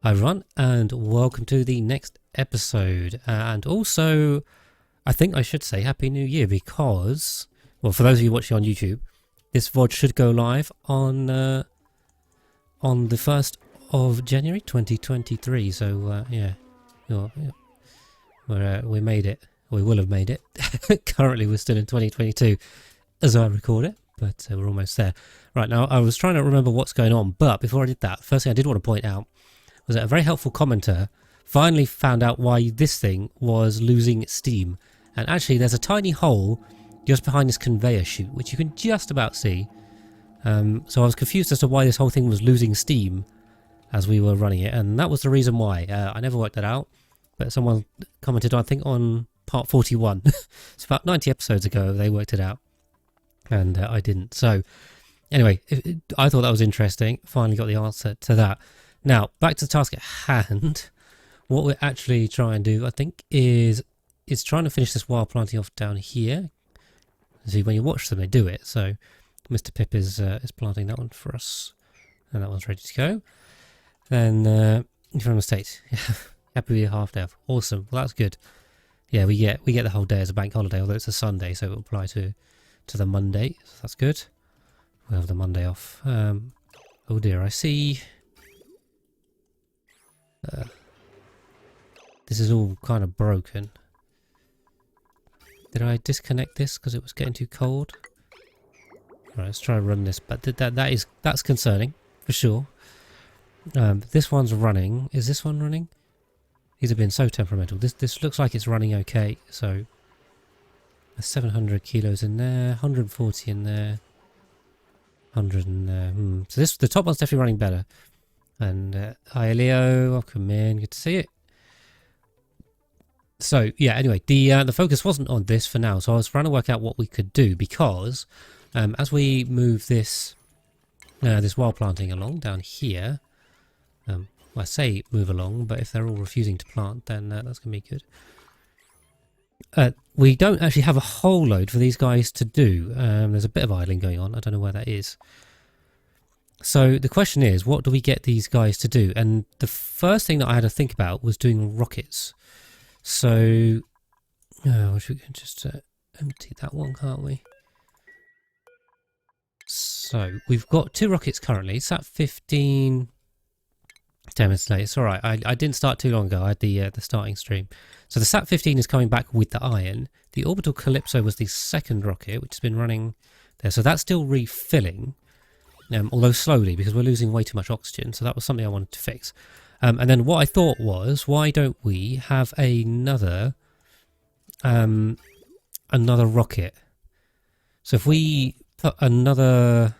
Hi everyone, and welcome to the next episode. And also, I think I should say Happy New Year because, well, for those of you watching on YouTube, this VOD should go live on the 1st of January 2023. So yeah, we made it. We will have made it. Currently, we're still in 2022 as I record it, but we're almost there. Right now, I was trying to remember what's going on, but before I did that, first thing I did want to point out was that a very helpful commenter finally found out why this thing was losing steam. And actually there's a tiny hole just behind this conveyor chute, which you can just about see. So I was confused as to why this whole thing was losing steam as we were running it. And that was the reason why. I never worked that out. But someone commented, I think, on part 41. It's about 90 episodes ago they worked it out. And I didn't. So anyway, I thought that was interesting. Finally got the answer to that. Now, back to the task at hand. What we're actually trying to do, I think, is trying to finish this wild planting off down here. See, when you watch them, they do it. So, Mr. Pip is planting that one for us, and that one's ready to go. Then, from the States, happy with your half day off. Awesome. Well, that's good. Yeah, we get the whole day as a bank holiday, although it's a Sunday, so it will apply to the Monday. So that's good. We'll have the Monday off. Oh dear, I see. This is all kind of broken. Did I disconnect this because it was getting too cold? Right, let's try and run this. But that's concerning for sure. This one's running. Is this one running? These have been so temperamental. This looks like it's running okay. So 700 kilos in there, 140 in there, 100 in there. So the top one's definitely running better. And hi Leo, welcome in, good to see you. So yeah, anyway, the focus wasn't on this for now, so I was trying to work out what we could do because as we move this this wild planting along down here, well, I say move along, but if they're all refusing to plant, then that's going to be good. We don't actually have a whole load for these guys to do. There's a bit of idling going on, I don't know where that is. So the question is, what do we get these guys to do? And the first thing that I had to think about was doing rockets. So, we can just empty that one, can't we? So we've got 2 rockets currently. It's at 15. 10 minutes late. It's all right. I didn't start too long ago. I had the starting stream. So the SAT-15 is coming back with the iron. The Orbital Calypso was the second rocket, which has been running there. So that's still refilling. Although slowly, because we're losing way too much oxygen. So that was something I wanted to fix. And then what I thought was, why don't we have another rocket? So if we put another...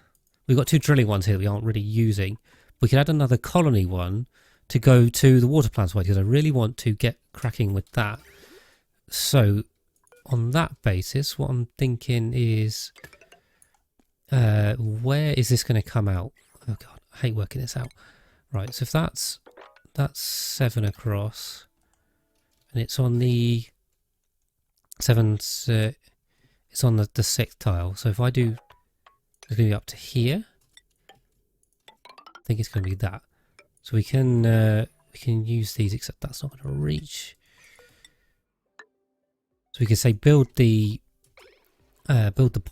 We've got 2 drilling ones here that we aren't really using. We could add another colony one to go to the water plants way, because I really want to get cracking with that. So on that basis, what I'm thinking is... where is this going to come out? Oh god, I hate working this out. Right, so if that's 7 across, and it's on the 7. It's on the 6th tile. So if I do, it's going to be up to here. I think it's going to be that. So we can use these, except that's not going to reach. So we can say build the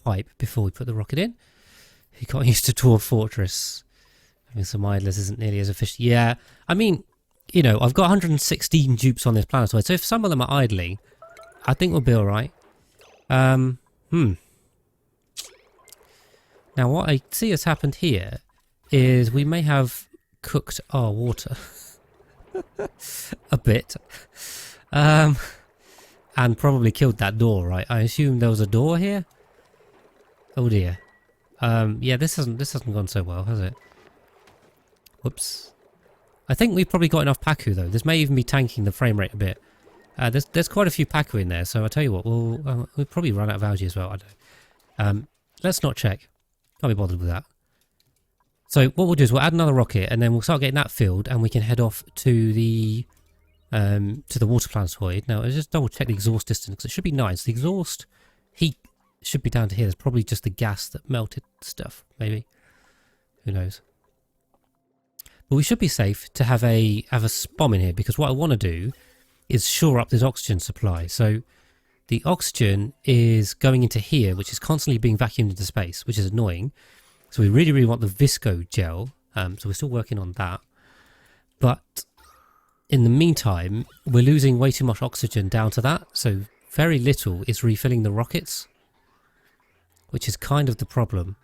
pipe before we put the rocket in. You got used to Dwarf Fortress. Having some idlers isn't nearly as efficient. Yeah, I mean, you know, I've got 116 dupes on this planetoid, so if some of them are idling, I think we'll be alright. Now what I see has happened here is we may have cooked our water a bit. And probably killed that door, right? I assume there was a door here? Oh dear. Yeah, this hasn't gone so well, has it? Whoops. I think we've probably got enough Paku though. This may even be tanking the frame rate a bit. There's quite a few Paku in there, so I'll tell you what, we'll probably run out of algae as well, I don't know. Let's not check. Can't be bothered with that. So what we'll do is we'll add another rocket and then we'll start getting that filled and we can head off to the water planetoid. Now, let's just double check the exhaust distance because it should be nice. The exhaust heat should be down to here. There's probably just the gas that melted stuff, maybe. Who knows? But we should be safe to have a bomb in here, because what I want to do is shore up this oxygen supply. So the oxygen is going into here, which is constantly being vacuumed into space, which is annoying. So we really, really want the visco gel. So we're still working on that. But in the meantime, we're losing way too much oxygen down to that. So very little is refilling the rockets, which is kind of the problem.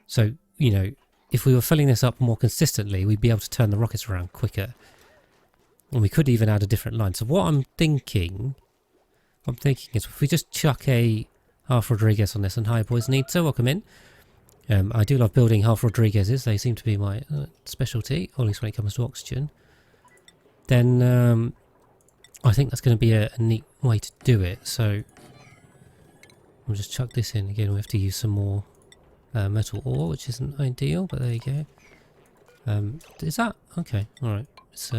So, you know, if we were filling this up more consistently, we'd be able to turn the rockets around quicker. And we could even add a different line. So what I'm thinking is if we just chuck a half Rodriguez on this, and hi boys, Nita, welcome in. I do love building half Rodriguez's. They seem to be my specialty, or at least when it comes to oxygen. Then I think that's going to be a neat way to do it. So we'll just chuck this in. Again, we have to use some more metal ore, which isn't ideal, but there you go. Is that? Okay, alright. It's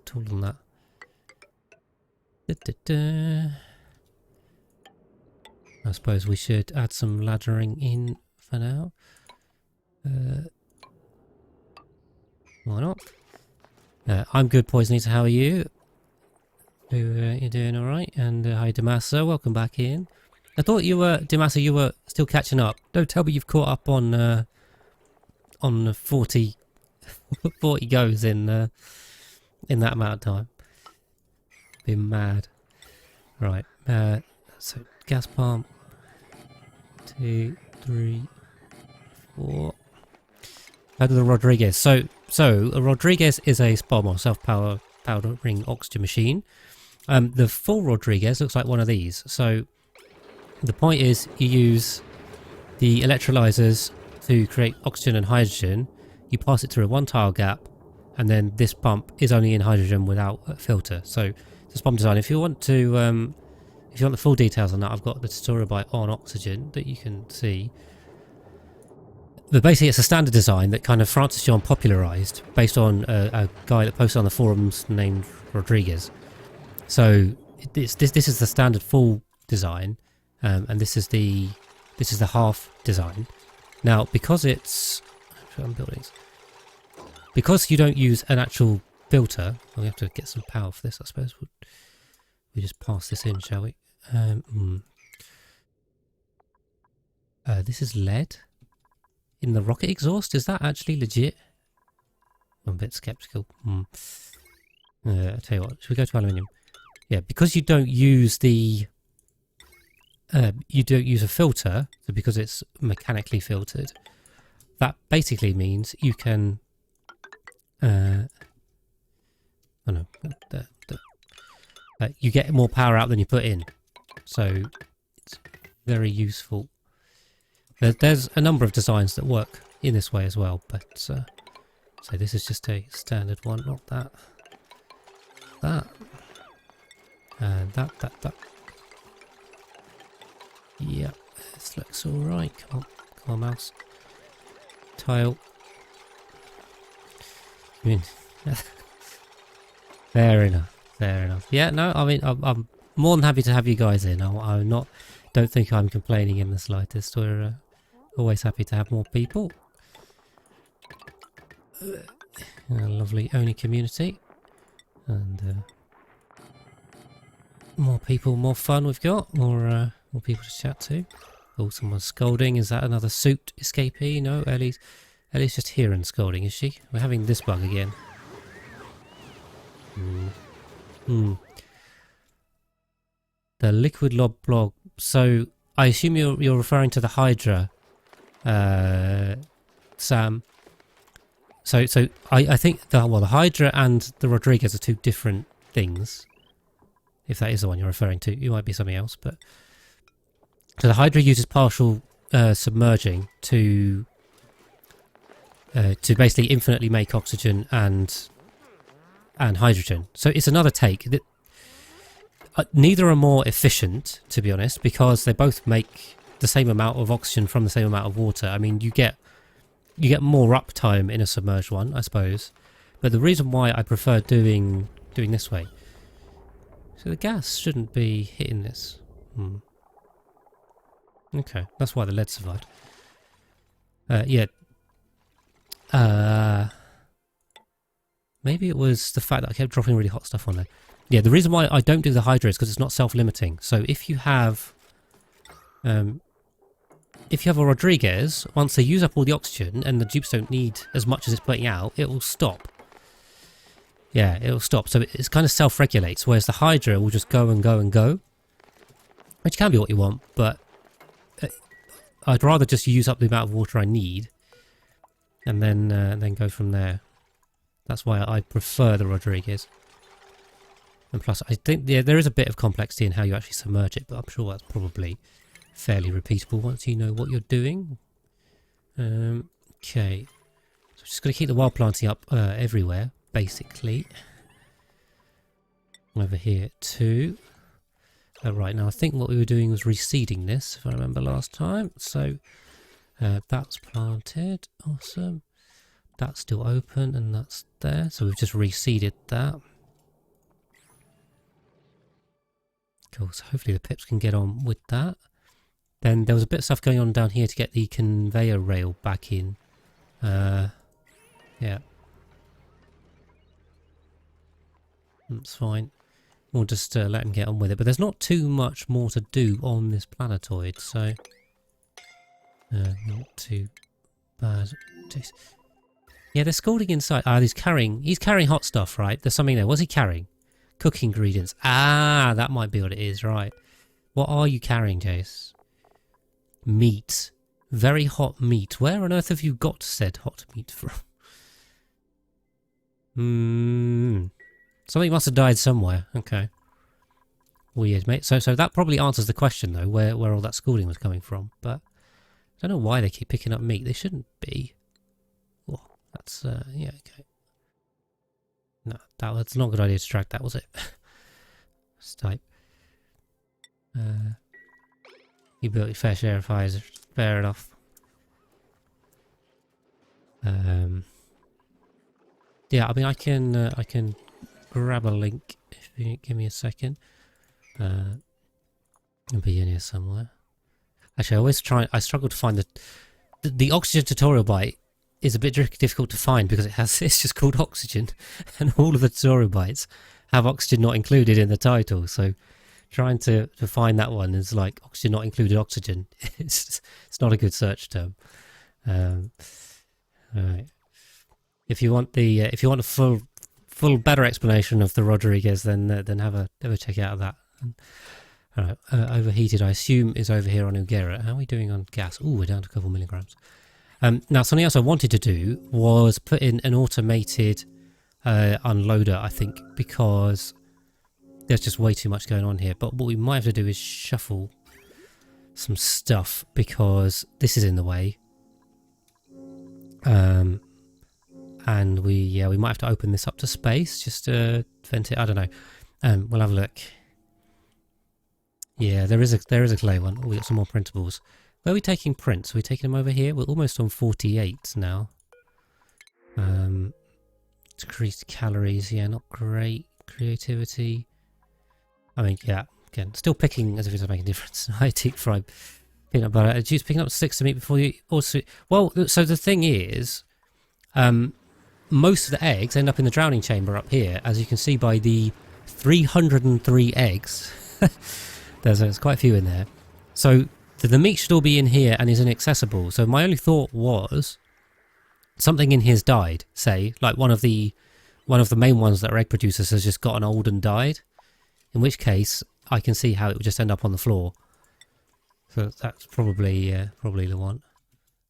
taller than that. I suppose we should add some laddering in for now. Why not? I'm good, Poisonita. How are you? You're doing alright? And hi, Damaso. Welcome back in. I thought you were, Damaso, you were still catching up. Don't tell me you've caught up on 40 goes in that amount of time. Been mad. Right. So gas pump. 2, 3, 4. Out of the Rodriguez. So a Rodriguez is a SPOM, or self-powering oxygen machine. The full Rodriguez looks like one of these. So the point is you use the electrolyzers to create oxygen and hydrogen. You pass it through a 1 tile gap, and then this pump is only in hydrogen without a filter. So this pump design, if you want to if you want the full details on that, I've got the tutorial by On Oxygen that you can see. But basically it's a standard design that kind of Francis John popularised based on a guy that posted on the forums named Rodriguez. So this is the standard full design, and this is the half design. Now because it's buildings, because you don't use an actual filter, we have to get some power for this, I suppose. We just pass this in, shall we? This is lead in the rocket exhaust. Is that actually legit? I'm a bit skeptical. I'll tell you what, should we go to aluminium? Yeah, because you don't use the you don't use a filter, so because it's mechanically filtered, that basically means you can you get more power out than you put in, so it's very useful. There's a number of designs that work in this way as well, but so this is just a standard one, not that, and that. Yeah, this looks all right. Come on, mouse. Tile. I mean, fair enough. Yeah, no, I mean, I'm more than happy to have you guys in. I'm not. Don't think I'm complaining in the slightest. We're always happy to have more people. A lovely Oni community, and more people, more fun. We've got more people to chat to. Oh, someone's scolding. Is that another suit escapee? No, Ellie's just here and scolding, is she? We're having this bug again. The liquid lob blog. So I assume you're referring to the Hydra, Sam. So I think the Hydra and the Rodriguez are two different things. If that is the one you're referring to, it might be something else. But so the Hydra uses partial submerging to basically infinitely make oxygen and hydrogen. So it's another take. That neither are more efficient, to be honest, because they both make the same amount of oxygen from the same amount of water. I mean, you get more uptime in a submerged one, I suppose. But the reason why I prefer doing this way. So the gas shouldn't be hitting this. Okay, that's why the lead survived. Yeah. Maybe it was the fact that I kept dropping really hot stuff on there. Yeah, the reason why I don't do the Hydra is because it's not self-limiting. So if you have a Rodriguez, once they use up all the oxygen and the dupes don't need as much as it's putting out, it will stop. Yeah, it will stop. So it's kind of self-regulates, whereas the Hydra will just go and go and go, which can be what you want, but I'd rather just use up the amount of water I need and then go from there. That's why I prefer the Rodriguez. And plus, I think there is a bit of complexity in how you actually submerge it, but I'm sure that's probably fairly repeatable once you know what you're doing. Okay. So I'm just going to keep the wild planting up everywhere, basically. Over here too. Right, now I think what we were doing was reseeding this, if I remember last time. So that's planted. Awesome. That's still open and that's there. So we've just reseeded that. Cool, so hopefully the pips can get on with that. Then there was a bit of stuff going on down here to get the conveyor rail back in. Yeah. That's fine. We'll just let him get on with it. But there's not too much more to do on this planetoid, so... not too bad. Jeez. Yeah, they're scalding inside. Ah, he's carrying hot stuff, right? There's something there. What's he carrying? Cooking ingredients. Ah, that might be what it is, right. What are you carrying, Jace? Meat. Very hot meat. Where on earth have you got said hot meat from? Something must have died somewhere. Okay. Weird, mate. So that probably answers the question, though, where all that scalding was coming from. But I don't know why they keep picking up meat. They shouldn't be. Oh, that's, yeah, okay. No, that's not a good idea to track that, was it? Let's type. You built your fair share of fires. Fair enough. Yeah, I mean, I can grab a link if you give me a second. It'll be in here somewhere. Actually, I struggle to find the oxygen tutorial bite is a bit difficult to find because it's just called oxygen, and all of the tutorial bites have oxygen not included in the title. So trying to find that one is like oxygen not included oxygen. It's not a good search term. All right. If you want a full better explanation of the Rodriguez, then have a check out of that. All right, overheated, I assume, is over here on Ugera. How are we doing on gas? Ooh, we're down to a couple milligrams. Now, something else I wanted to do was put in an automated unloader, I think, because there's just way too much going on here. But what we might have to do is shuffle some stuff because this is in the way. And we might have to open this up to space just to vent it. I don't know. We'll have a look. Yeah, there is a clay one. Oh, we got some more printables. Where are we taking prints? Are we taking them over here? We're almost on 48 now. Decreased calories, yeah, not great. Creativity. I mean, yeah, again, still picking as if it's making a difference. High deep fried peanut butter. Juice picking up sticks of meat before you also. Well, so the thing is, most of the eggs end up in the drowning chamber up here, as you can see by the 303 eggs. There's quite a few in there. So the meat should all be in here and is inaccessible. So my only thought was something in here's died. Say, like one of the main ones that are egg producers has just gotten old and died. In which case, I can see how it would just end up on the floor. So that's probably the one.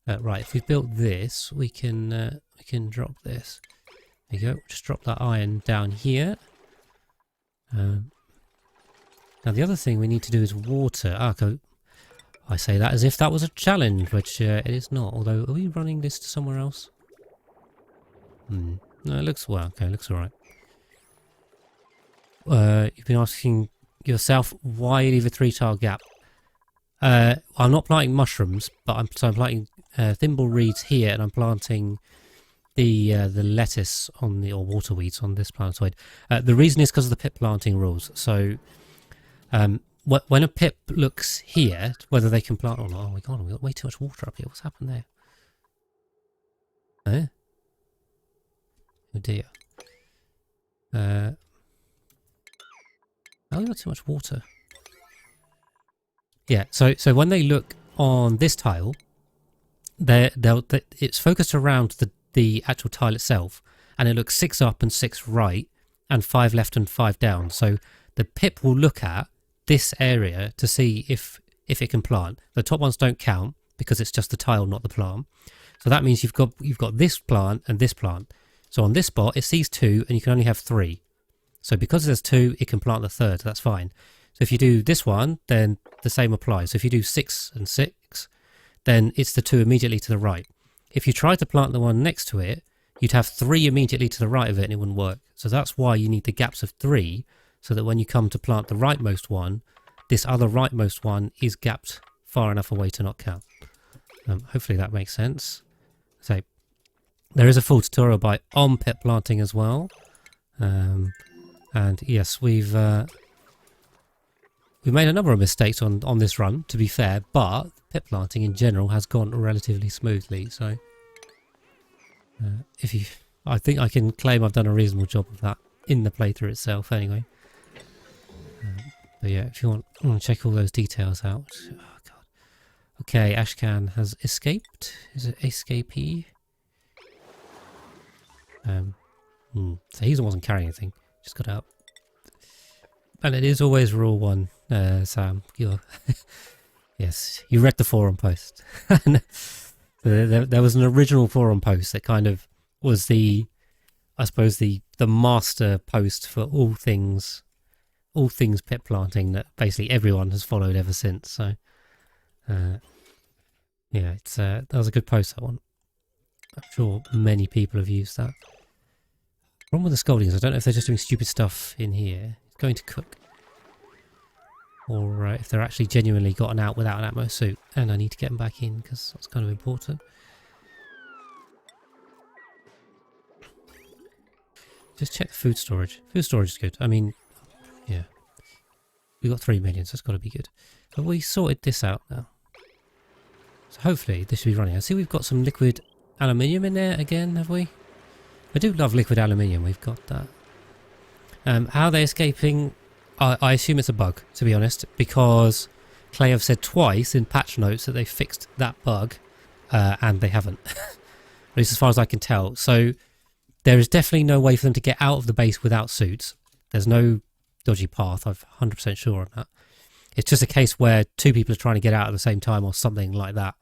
Right, if we've built this, we can drop this. There you go. Just drop that iron down here. Now the other thing we need to do is water. Okay. I say that as if that was a challenge, which it is not. Although, are we running this to somewhere else? No, it looks well. Okay, it looks all right. You've been asking yourself why you leave a 3-tile gap. I'm not planting mushrooms, but I'm planting thimble reeds here, and I'm planting the lettuce on or water weeds on this planetoid. The reason is because of the pip planting rules. So. When a pip looks here, whether they can plant or not. Oh my god, we've got way too much water up here. What's happened there? Oh dear. Oh, we got too much water. Yeah, so when they look on this tile, it's focused around the actual tile itself, and it looks 6 up and 6 right, and 5 left and 5 down. So the pip will look at this area to see if it can plant. The top ones don't count because it's just the tile, not the plant. So that means you've got this plant and this plant. So on this spot, it sees 2 and you can only have 3. So because there's 2, it can plant the third. That's fine. So if you do this one, then the same applies. So if you do 6 and 6, then it's the 2 immediately to the right. If you try to plant the one next to it, you'd have 3 immediately to the right of it and it wouldn't work. So that's why you need the gaps of 3, so that when you come to plant the rightmost one, this other rightmost one is gapped far enough away to not count. Hopefully that makes sense. So there is a full tutorial on pip planting as well. And yes, we've made a number of mistakes on this run, to be fair, but pip planting in general has gone relatively smoothly. So I think I can claim I've done a reasonable job of that in the playthrough itself anyway. But yeah, if you want to check all those details out. Oh god. Okay, Ashcan has escaped. Is it escapee? So he's the one carrying anything. Just got out. And it is always rule 1, Sam. You're yes, you read the forum post. There was an original forum post that kind of was I suppose the master post for all things pip planting that basically everyone has followed ever since. So yeah, it's that was a good post, that one. I'm sure many people have used that. Problem with the scoldings, I don't know if they're just doing stupid stuff in here. It's going to cook. Or if they're actually genuinely gotten out without an Atmo suit. And I need to get them back in because that's kind of important. Just check the food storage. Food storage is good. I mean, yeah. We got 3 million, so it's got to be good. Have we sorted this out now? So hopefully this should be running. I see we've got some liquid aluminium in there again, have we? I do love liquid aluminium. We've got that. How are they escaping? I assume it's a bug, to be honest, because Clay have said twice in patch notes that they fixed that bug, and they haven't. At least as far as I can tell. So there is definitely no way for them to get out of the base without suits. There's no dodgy path, I'm 100% sure on that. It's just a case where 2 people are trying to get out at the same time or something like that,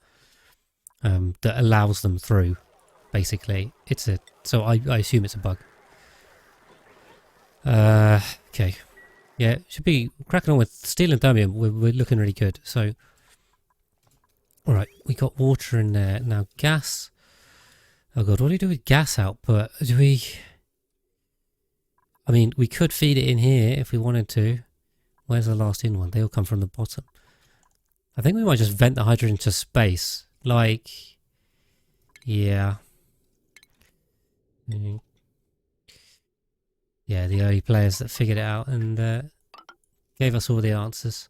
that allows them through, basically. So I assume it's a bug. Okay. Yeah, should be cracking on with steel and thermium. We're looking really good. So, alright, we got water in there. Now gas. Oh god, what do we do with gas output? I mean, we could feed it in here if we wanted to. Where's the last in one? They all come from the bottom. I think we might just vent the hydrogen to space. Like, yeah. Yeah, the early players that figured it out and gave us all the answers.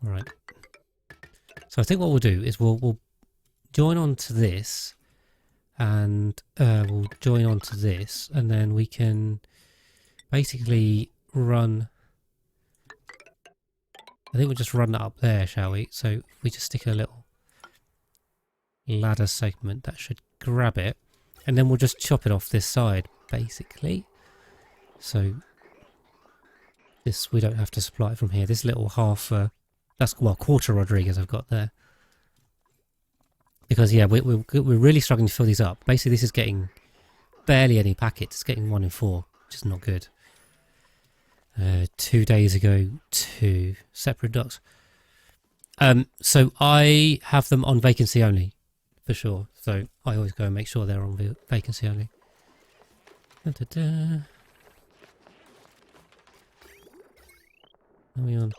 Alright. So I think what we'll do is we'll join on to this, and we'll join on to this, and then we can basically run... I think we'll just run that up there, shall we? So if we just stick a little ladder segment, that should grab it. And then we'll just chop it off this side, basically. So this, we don't have to supply it from here. This little half, that's, well, quarter Rodriguez I've got there. Because, yeah, we're really struggling to fill these up. Basically, this is getting barely any packets. It's getting 1 in 4, which is not good. 2 days ago, 2 separate docks. So I have them on vacancy only, for sure. So I always go and make sure they're on vacancy only. Da, da, da. Are we on?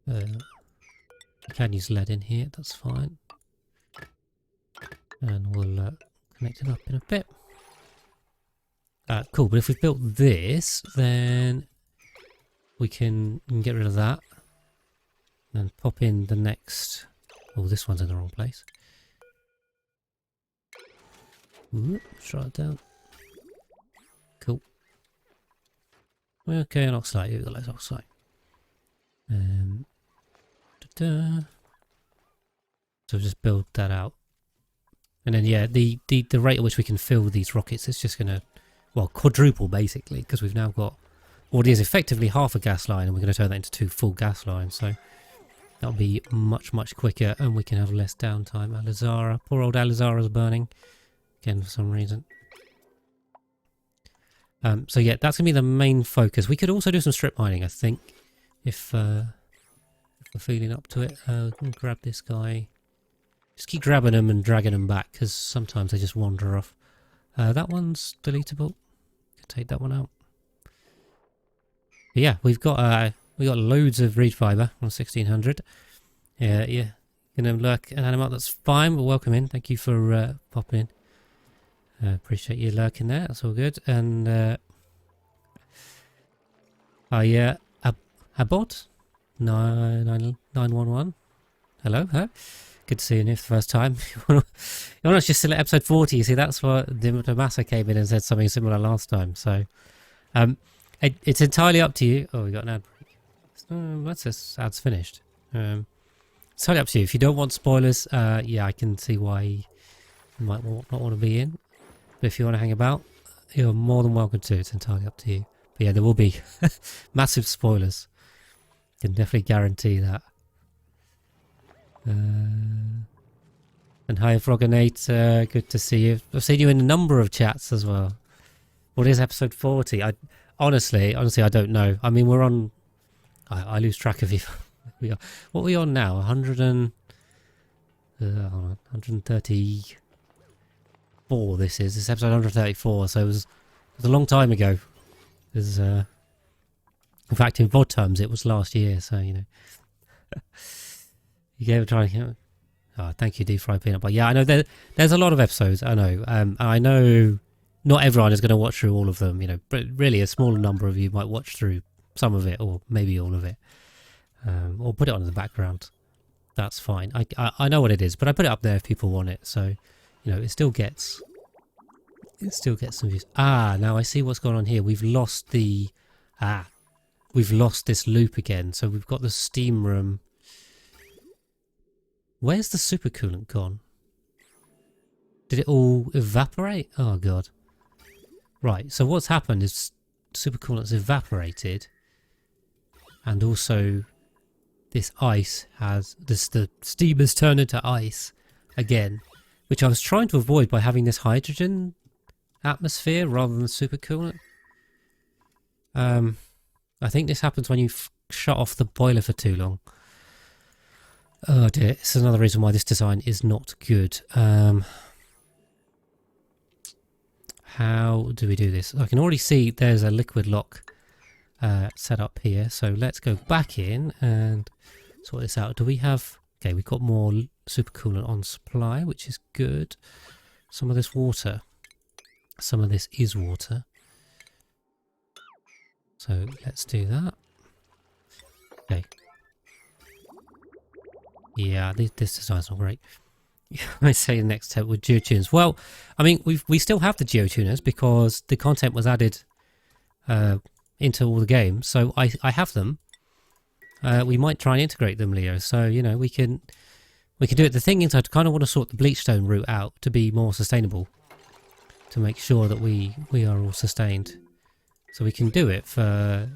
We can use lead in here, that's fine. And we'll connect it up in a bit. Cool, but if we've built this, then we can get rid of that. And pop in the next... Oh, this one's in the wrong place. Ooh, try it down. Cool. Okay, an oxalate. We've got loads of oxalate. Da-da. So just build that out. And then, yeah, the rate at which we can fill these rockets is just going to, well, quadruple basically, because we've now got what is effectively half a gas line, and we're going to turn that into 2 full gas lines. So that'll be much, much quicker, and we can have less downtime. Alizara, poor old Alizara's burning again for some reason. So yeah, that's going to be the main focus. We could also do some strip mining, I think, if we're feeling up to it. Grab this guy. Just keep grabbing them and dragging them back, because sometimes they just wander off. That one's deletable. Could take that one out. But yeah, we've got loads of reed fibre on 1600. Yeah. Gonna lurk an animal, that's fine, but welcome in. Thank you for popping in. Appreciate you lurking there. That's all good. And yeah, Abod 911. Hello, huh? Good to see you here for the first time. You're not just still at episode 40. You see, that's what Damasa came in and said something similar last time. So, it's entirely up to you. Oh, we got an ad break. That's this ad's finished. It's entirely up to you. If you don't want spoilers, yeah, I can see why you might not want to be in. But if you want to hang about, you're more than welcome to. It's entirely up to you. But yeah, there will be massive spoilers. Can definitely guarantee that. And hi, Froganate. Good to see you. I've seen you in a number of chats as well. What is episode 40? Honestly, I don't know. I mean, we're on. I lose track of you. What are we on now? 134. This is episode 134. So it was a long time ago. It was, in fact, in VOD terms, it was last year. So you know, you gave it a try. Oh, thank you, Deep Fried Peanut Butter. Yeah, I know there's a lot of episodes. I know. I know not everyone is going to watch through all of them. You know, but really, a smaller number of you might watch through some of it, or maybe all of it, or put it on in the background. That's fine. I know what it is, but I put it up there if people want it. So, you know, it still gets some views. Now I see what's going on here. We've lost this loop again. So we've got the steam room. Where's the supercoolant gone? Did it all evaporate? Oh god. Right, so what's happened is supercoolant's evaporated, and also this ice the steam has turned into ice again, which I was trying to avoid by having this hydrogen atmosphere rather than supercoolant. I think this happens when you shut off the boiler for too long. Oh dear, it's another reason why this design is not good. How do we do this? I can already see there's a liquid lock set up here. So let's go back in and sort this out. Do we have... Okay, we've got more supercoolant on supply, which is good. Some of this water. Some of this is water. So let's do that. Okay. Yeah, this design's not great. I say the next step with geotuners. Well, I mean, we still have the geotuners because the content was added into all the games, so I have them. We might try and integrate them, Leo. So you know, we can do it. The thing is, I kind of want to sort the bleachstone route out to be more sustainable, to make sure that we are all sustained. So we can do it to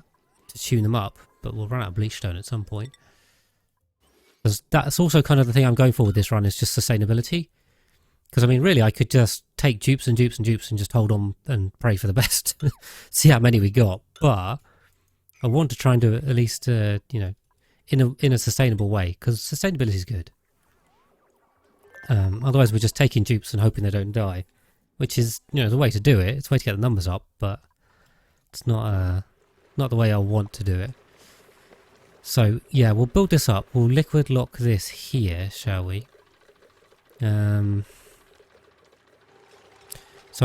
tune them up, but we'll run out of bleachstone at some point. Because that's also kind of the thing I'm going for with this run, is just sustainability. Because I mean, really, I could just take dupes and dupes and dupes and just hold on and pray for the best, see how many we got. But I want to try and do it at least, you know, in a sustainable way, because sustainability is good. Otherwise, we're just taking dupes and hoping they don't die, which is, you know, the way to do it. It's the way to get the numbers up, but it's not the way I want to do it. So yeah, we'll build this up. We'll liquid lock this here, shall we? So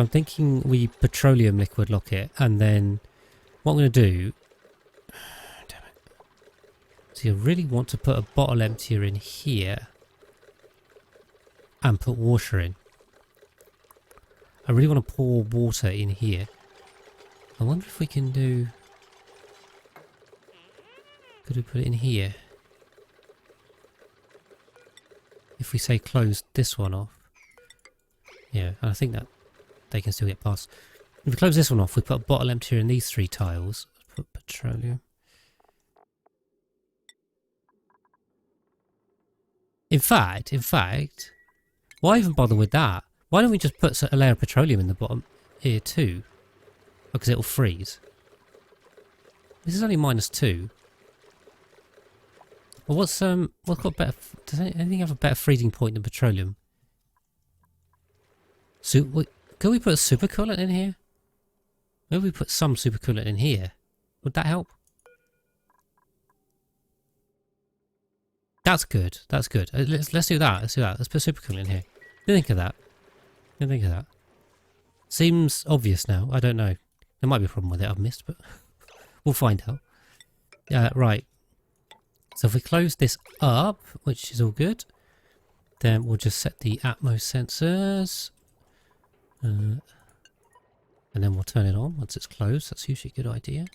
I'm thinking we petroleum liquid lock it, and then what I'm going to do... Damn it. So you really want to put a bottle emptier in here and put water in. I really want to pour water in here. I wonder if we can do... Could we put it in here? If we say close this one off. Yeah, and I think that they can still get past. If we close this one off, we put a bottle emptier in these 3 tiles. Put petroleum. In fact, why even bother with that? Why don't we just put a layer of petroleum in the bottom here too? Because it'll freeze. This is only -2. Well, what's got better? Does anything have a better freezing point than petroleum? So, could we put a supercoolant in here? Maybe we put some supercoolant in here. Would that help? That's good. That's good. Let's do that. Let's do that. Let's put supercoolant in here. Didn't think of that. Didn't think of that. Seems obvious now. I don't know. There might be a problem with it I've missed, but we'll find out. Right. So if we close this up, which is all good, then we'll just set the Atmos sensors. And then we'll turn it on once it's closed. That's usually a good idea.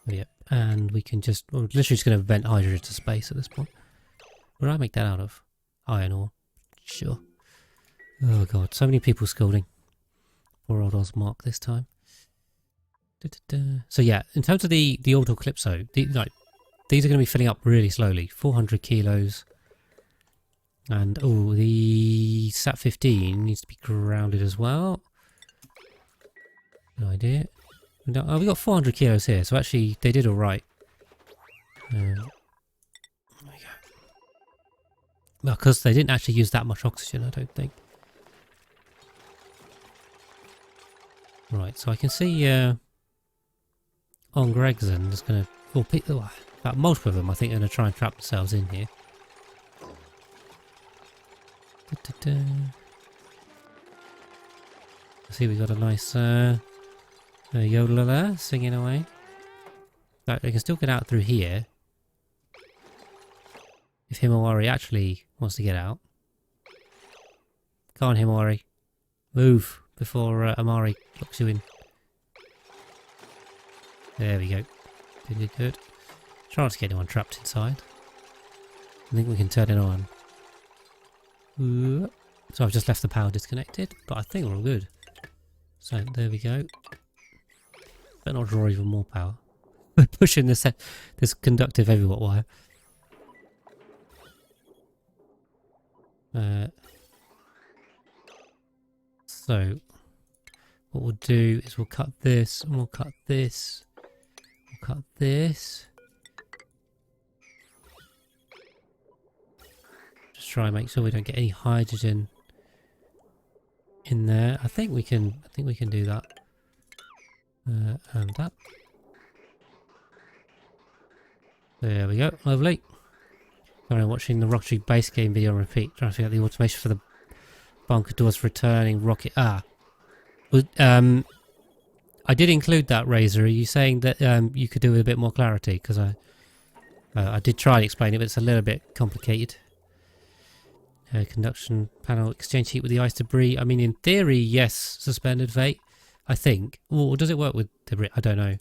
Yeah, and we can just... We're literally just going to vent hydrogen to space at this point. What did I make that out of? Iron ore. Sure. Oh god, so many people scolding. Poor old Osmark this time. So yeah, in terms of the orbital Calypso, these are going to be filling up really slowly. 400 kilos. And, oh, the Sat-15 needs to be grounded as well. Good idea. Oh, we got 400 kilos here, so actually they did alright. There we go. Well, because they didn't actually use that much oxygen, I don't think. Right, so I can see on Gregson is going to... about multiple of them, I think, are going to try and trap themselves in here. See, we got a nice yodeler there, singing away. Right, they can still get out through here. If Himawari actually wants to get out. Come on, Himawari. Move before Amari locks you in. There we go. Good, good. Try not to get anyone trapped inside. I think we can turn it on. So I've just left the power disconnected, but I think we're all good. So there we go. Better not draw even more power. We're pushing this conductive heavy watt wire. So what we'll do is we'll cut this, and we'll cut this, we'll cut this. Just try and make sure we don't get any hydrogen in there. I think we can do that. And that. There we go. Lovely. Sorry, I'm watching the Rocketry base game video on repeat, trying to figure out the automation for the bunker doors returning rocket. I did include that, Razor. Are you saying that you could do with a bit more clarity? Because I did try and explain it, but it's a little bit complicated. Conduction panel exchange heat with the ice debris. I mean, in theory, yes, suspended fate, I think. Or does it work with debris? I don't know.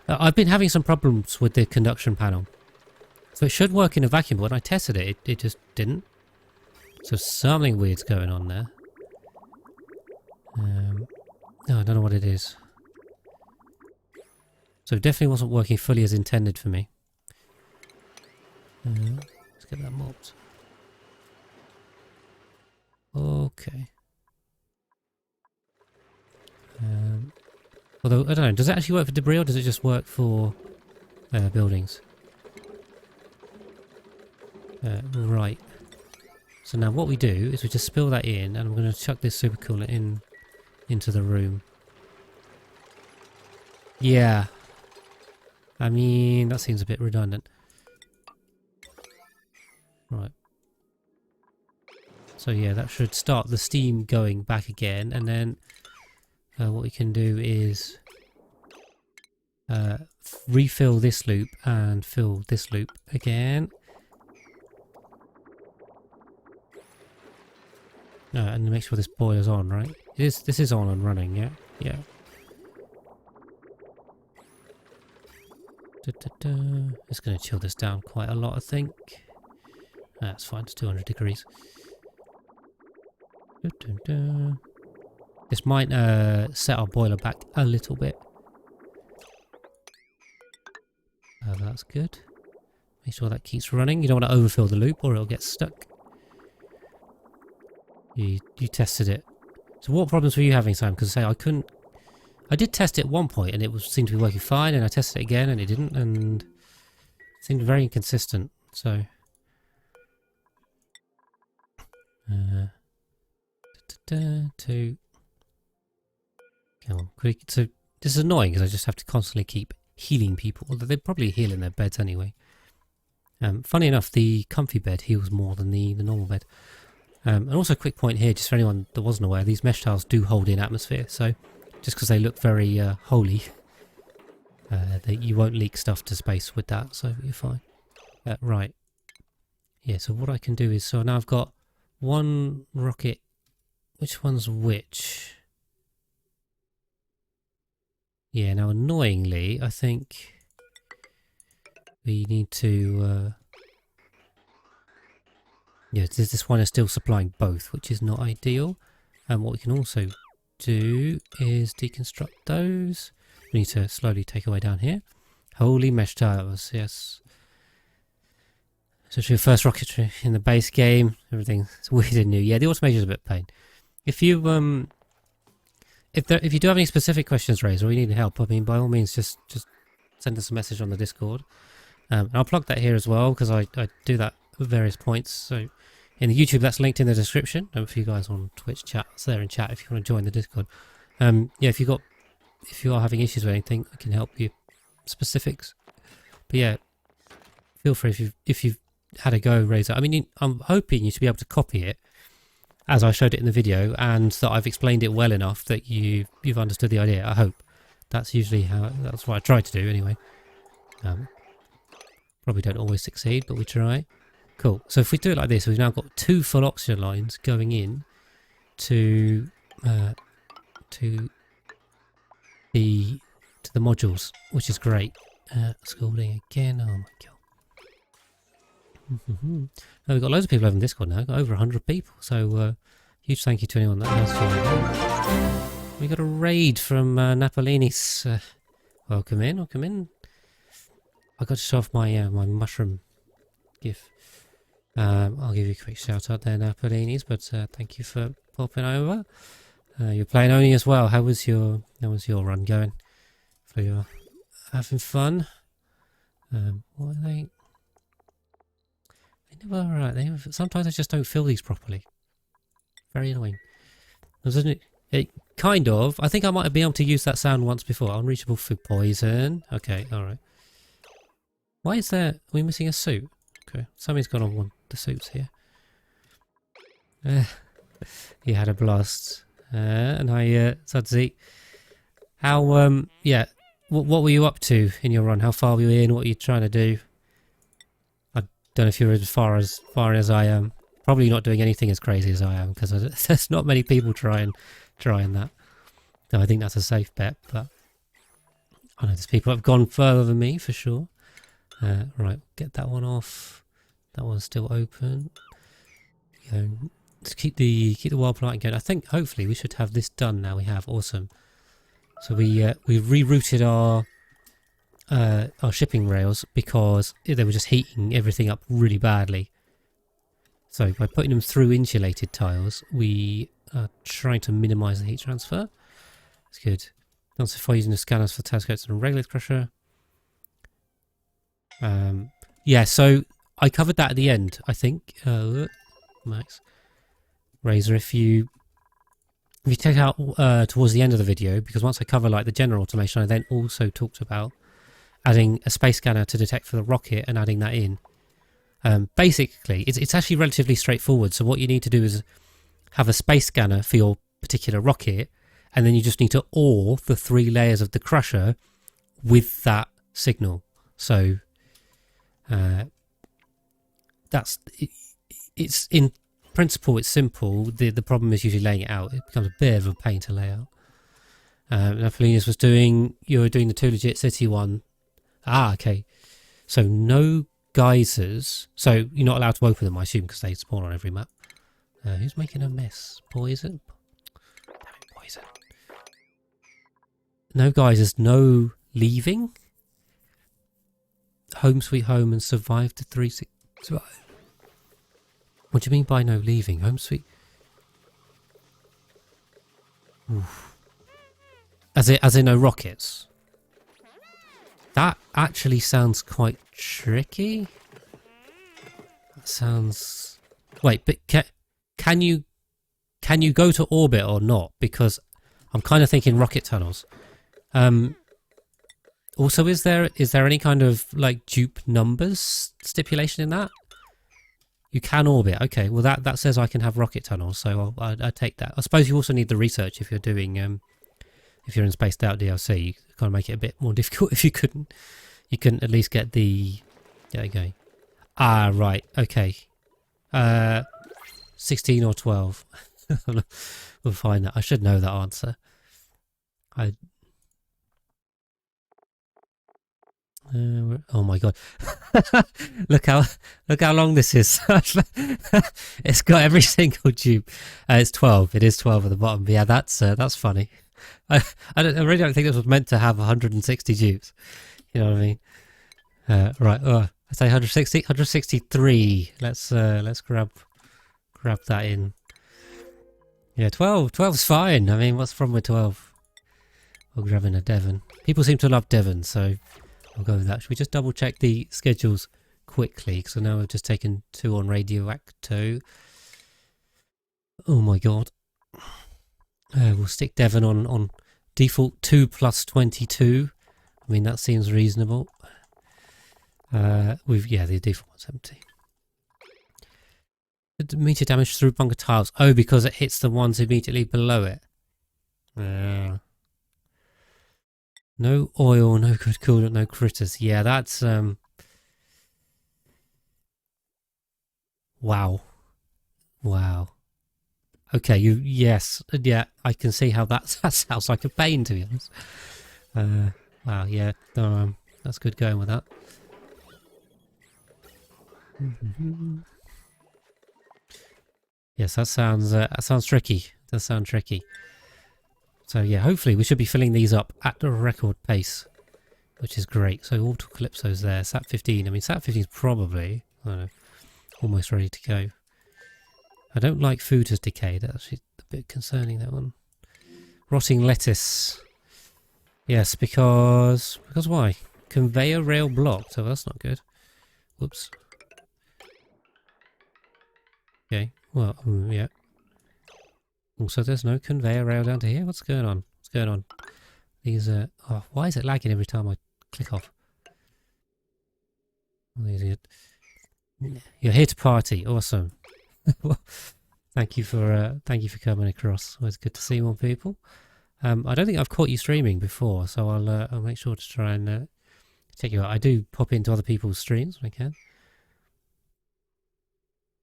I've been having some problems with the conduction panel. So it should work in a vacuum, but when I tested it, it just didn't. So something weird's going on there. No, I don't know what it is. So it definitely wasn't working fully as intended for me. Let's get that mopped. Okay. Although, I don't know, does it actually work for debris or does it just work for buildings? Right. So now what we do is we just spill that in, and I'm going to chuck this supercoolant into the room. Yeah. I mean, that seems a bit redundant. Right. So yeah, that should start the steam going back again, and then what we can do is refill this loop and fill this loop again. And make sure this boiler's on, right? This is on and running, yeah? Yeah. It's going to chill this down quite a lot, I think. That's fine, it's 200 degrees. This might set our boiler back a little bit. That's good. Make sure that keeps running. You don't want to overfill the loop or it'll get stuck. You tested it. So what problems were you having, Sam? Because I did test it at one point and it seemed to be working fine, and I tested it again and it didn't, and it seemed very inconsistent. So two. Come on, quick. So this is annoying because I just have to constantly keep healing people, although they probably heal in their beds anyway. Funny enough, the comfy bed heals more than the normal bed. And also a quick point here, just for anyone that wasn't aware, these mesh tiles do hold in atmosphere, so just because they look very holy, you won't leak stuff to space with that, so you're fine. Right. Yeah, so what I can do is, so now I've got one rocket. Which one's which? Yeah, now annoyingly, I think we need to... yeah, this one is still supplying both, which is not ideal. And what we can also do is deconstruct those. We need to slowly take away down here. Holy mesh tiles, yes. So it's your first rocketry in the base game. Everything's weird and new. Yeah, the automation is a bit of pain. If you if you do have any specific questions raised or you need help, I mean, by all means, just send us a message on the Discord. And I'll plug that here as well because I do that at various points. So in the YouTube, that's linked in the description. And for you guys on Twitch chat, it's there in chat if you want to join the Discord. Yeah, if you are having issues with anything, I can help you. Specifics. But yeah, feel free if you've had a go, raise it. I mean, I'm hoping you should be able to copy it as I showed it in the video, and that I've explained it well enough that you've understood the idea. I hope. That's usually that's what I try to do anyway. Probably don't always succeed, but we try. Cool. So if we do it like this, we've now got 2 full oxygen lines going in to the modules, which is great. Schooling again. Oh my god. We've got loads of people over in Discord now. We've got over 100 people. So huge thank you to anyone that has joined. We got a raid from Napolini's. Welcome in. Welcome in. I got to show off my my mushroom gif. I'll give you a quick shout out there, Napolini's. But thank you for popping over. You're playing Oni as well. How was your run going? So you're having fun. What are they? They never right. Sometimes I just don't fill these properly. Very annoying. Doesn't it? Kind of. I think I might have been able to use that sound once before. Unreachable food poison. Okay, alright. Why is there... Are we missing a suit? Okay, somebody's got on one of the suits here. You had a blast. And hi, Sudzi. How, yeah, what were you up to in your run? How far were you in? What are you trying to do? I don't know if you're as far as I am. Probably not doing anything as crazy as I am, because there's not many people trying that. So I think that's a safe bet, but I know there's people that have gone further than me for sure. Right, get that one off. That one's still open. Let's keep the wild plant going. I think hopefully we should have this done now. We have, awesome. So we rerouted our shipping rails because they were just heating everything up really badly. So by putting them through insulated tiles, we are trying to minimise the heat transfer. That's good. Also, for using the scanners for telescopes and a regolith crusher. Yeah, so I covered that at the end, I think. Max. Razor, if you take out towards the end of the video, because once I cover like the general automation, I then also talked about adding a space scanner to detect for the rocket and adding that in. Basically, it's actually relatively straightforward. So what you need to do is have a space scanner for your particular rocket, and then you just need to ore the 3 layers of the crusher with that signal. So it's in principle it's simple. The problem is usually laying it out. It becomes a bit of a pain to lay out. Now Felinius was you were doing the 2 legit city one. Okay. So no geysers. So you're not allowed to open them, I assume, because they spawn on every map. Who's making a mess? Poison? Damn it, poison. No geysers, no leaving. Home sweet home and survive to 365. What do you mean by no leaving? Home sweet... Oof. As in no rockets? That actually sounds quite tricky. That sounds... Wait, but can you go to orbit or not? Because I'm kind of thinking rocket tunnels. Also, is there any kind of like dupe numbers stipulation in that? You can orbit. Okay, well that says I can have rocket tunnels, so I take that. I suppose you also need the research if you're doing if you're in Spaced Out DLC. You kind of make it a bit more difficult if you couldn't at least get the... There you go. Right. Okay. 16 or 12. We'll find that. I should know that answer. Oh my god. look how long this is. It's got every single dupe. It's 12. It is 12 at the bottom. But yeah, that's funny. I really don't think this was meant to have 160 dupes. You know what I mean? Right. I say 160, 163. Let's grab that in. Yeah, 12. 12's fine. I mean, what's wrong with 12? We're grabbing a Devon. People seem to love Devon, so I'll go with that. Should we just double check the schedules quickly? Because I know I've just taken 2 on Radioacto. Oh my god. We'll stick Devon on default 2 plus 22. I mean, that seems reasonable. The default one's empty. Meter damage through bunker tiles. Oh, because it hits the ones immediately below it. No oil, no good coolant, no critters. Yeah, that's wow. Okay, yeah, I can see how that sounds like a pain, to be honest. Wow, yeah, that's good going with that. Yes, that sounds tricky. Does sound tricky. So yeah, hopefully we should be filling these up at a record pace, which is great. So Auto Calypso's there. Sat 15. I mean, Sat 15 is probably, I don't know, almost ready to go. I don't like food has decayed. That's actually a bit concerning, that one. Rotting lettuce. Yes, because why? Conveyor rail blocked. Oh, that's not good. Whoops. Okay. Well, yeah. Also, there's no conveyor rail down to here. What's going on? What's going on? These are... Oh, why is it lagging every time I click off? You're here to party. Awesome. Thank you for coming across. Always good to see more people. I don't think I've caught you streaming before, so I'll make sure to try and check you out. I do pop into other people's streams when I can.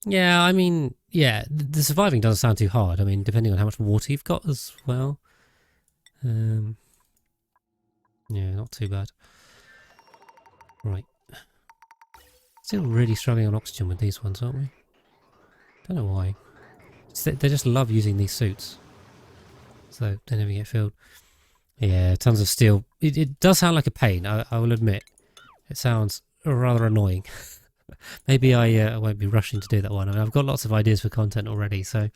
Yeah, I mean, yeah, the surviving doesn't sound too hard. I mean, depending on how much water you've got as well. Yeah, not too bad. Right. Still really struggling on oxygen with these ones, aren't we? Don't know why. They just love using these suits. So they never get filled. Yeah, tons of steel. It does sound like a pain, I will admit. It sounds rather annoying. Maybe I won't be rushing to do that one. I mean, I've got lots of ideas for content already. So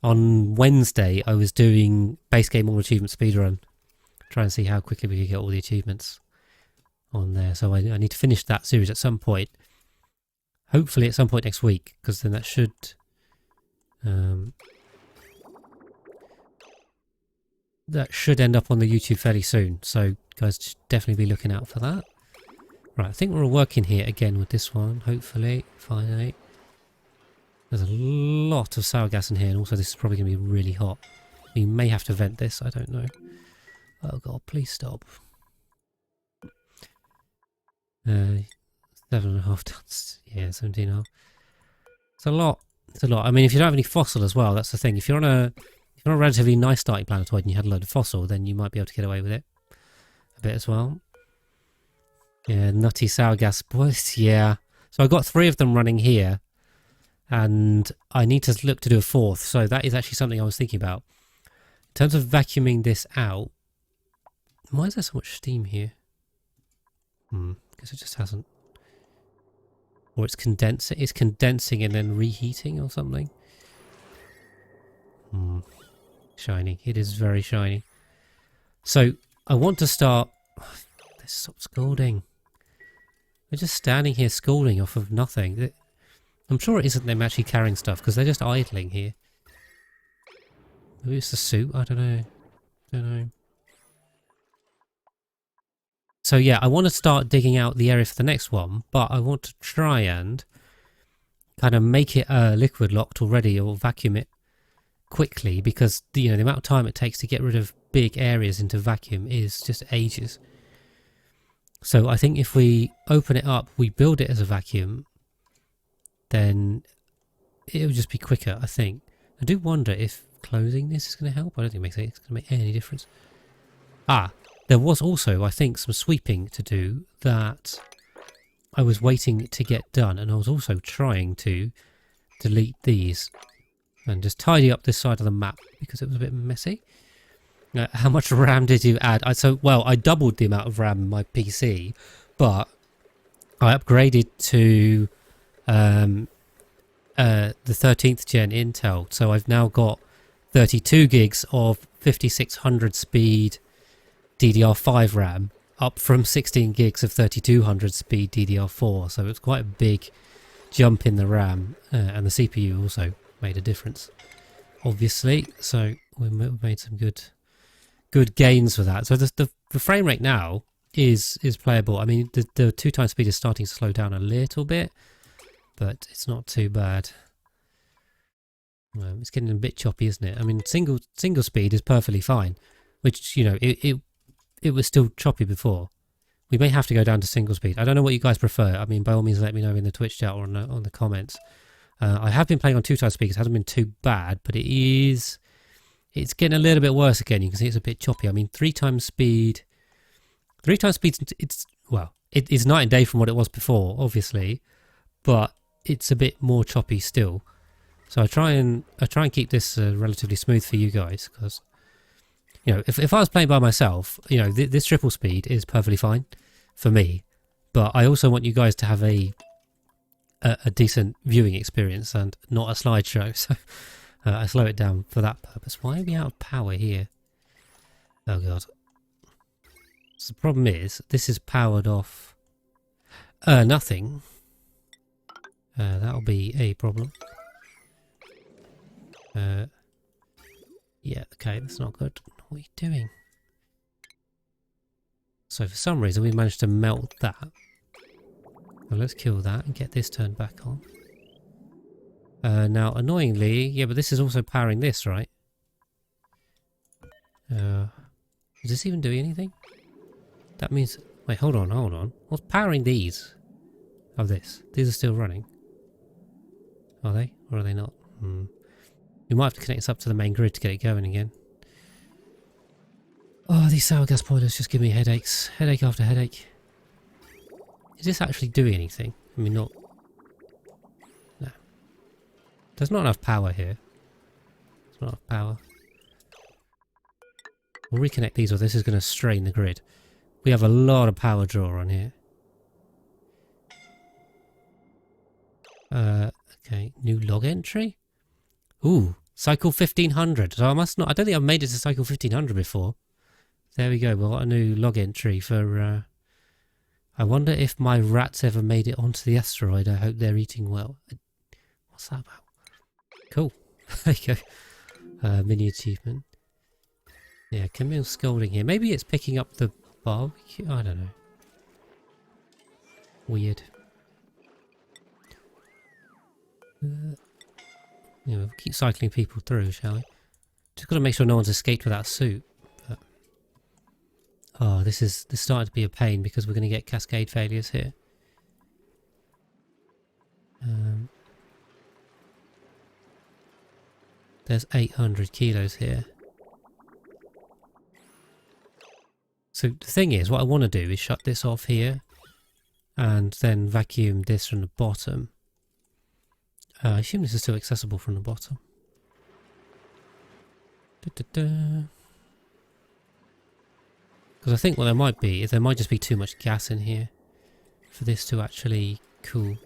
on Wednesday, I was doing base game all achievement speedrun. Try and see how quickly we could get all the achievements on there. So I need to finish that series at some point. Hopefully at some point next week, because then that should... that should end up on the YouTube fairly soon. So guys, should definitely be looking out for that. Right, I think we're all working here again with this one, hopefully, finally. There's a lot of sour gas in here, and also this is probably going to be really hot. We may have to vent this, I don't know. Oh god, please stop. 7.5 tons. Yeah, 17.5. It's a lot. It's a lot. I mean, if you don't have any fossil as well, that's the thing. If you're on a relatively nice starting planetoid and you had a load of fossil, then you might be able to get away with it a bit as well. Yeah, nutty sour gas boys. Yeah. So I've got 3 of them running here, and I need to look to do a 4th. So that is actually something I was thinking about. In terms of vacuuming this out, why is there so much steam here? Because it just hasn't. Or it's condensing. It's condensing and then reheating or something. Shiny. It is very shiny. So I want to start. Stop scalding. They're just standing here scalding off of nothing. I'm sure it isn't them actually carrying stuff because they're just idling here. Maybe it's the suit. I don't know. Don't know. So yeah, I want to start digging out the area for the next one, but I want to try and kind of make it liquid locked already or vacuum it quickly because the amount of time it takes to get rid of big areas into vacuum is just ages. So I think if we open it up, we build it as a vacuum, then it'll just be quicker, I think. I do wonder if closing this is going to help. I don't think it's going to make any difference. There was also, I think, some sweeping to do that I was waiting to get done, and I was also trying to delete these and just tidy up this side of the map because it was a bit messy. How much RAM did you add? I doubled the amount of RAM in my PC, but I upgraded to the 13th gen Intel, so I've now got 32 gigs of 5600 speed DDR5 RAM, up from 16 gigs of 3200 speed DDR4, so it's quite a big jump in the RAM, and the CPU also made a difference, obviously, so we made some good gains for that. So the frame rate now is playable. I mean, the 2x speed is starting to slow down a little bit, but it's not too bad. It's getting a bit choppy, isn't it? I mean, single speed is perfectly fine, which, it was still choppy before. We may have to go down to single speed. I don't know what you guys prefer. I mean, by all means, let me know in the Twitch chat or on the comments. I have been playing on 2x speed. It hasn't been too bad, but it's getting a little bit worse again. You can see it's a bit choppy. I mean, 3x speed. 3x speed, it is night and day from what it was before, obviously, but it's a bit more choppy still. So I try and keep this relatively smooth for you guys, because if I was playing by myself, this triple speed is perfectly fine for me, but I also want you guys to have a decent viewing experience and not a slideshow. So I slow it down for that purpose. Why are we out of power here? Oh god. So the problem is, this is powered off nothing. That'll be a problem. Yeah, okay, that's not good. What are you doing? So for some reason we managed to melt that. Well, let's kill that and get this turned back on. Now, annoyingly, yeah, but this is also powering this, right? Is this even doing anything? That means... Wait, hold on. What's powering these? Oh, this. These are still running. Are they? Or are they not? We might have to connect this up to the main grid to get it going again. Oh, these sour gas boilers just give me headaches. Headache after headache. Is this actually doing anything? I mean, not... No. There's not enough power here. There's not enough power. We'll reconnect these or this is going to strain the grid. We have a lot of power draw on here. Okay, new log entry? Ooh, cycle 1500. So I don't think I've made it to cycle 1500 before. There we go, we've got a new log entry for... I wonder if my rats ever made it onto the asteroid. I hope they're eating well. What's that about? Cool. There you go. Mini achievement. Yeah, Camille's scolding here. Maybe it's picking up the barbecue? I don't know. Weird. We'll keep cycling people through, shall we? Just got to make sure no one's escaped without a suit. But... Oh, this starting to be a pain because we're going to get cascade failures here. There's 800 kilos here. So the thing is, what I want to do is shut this off here and then vacuum this from the bottom. I assume this is still accessible from the bottom. Because I think what there might be is there might just be too much gas in here for this to actually cool.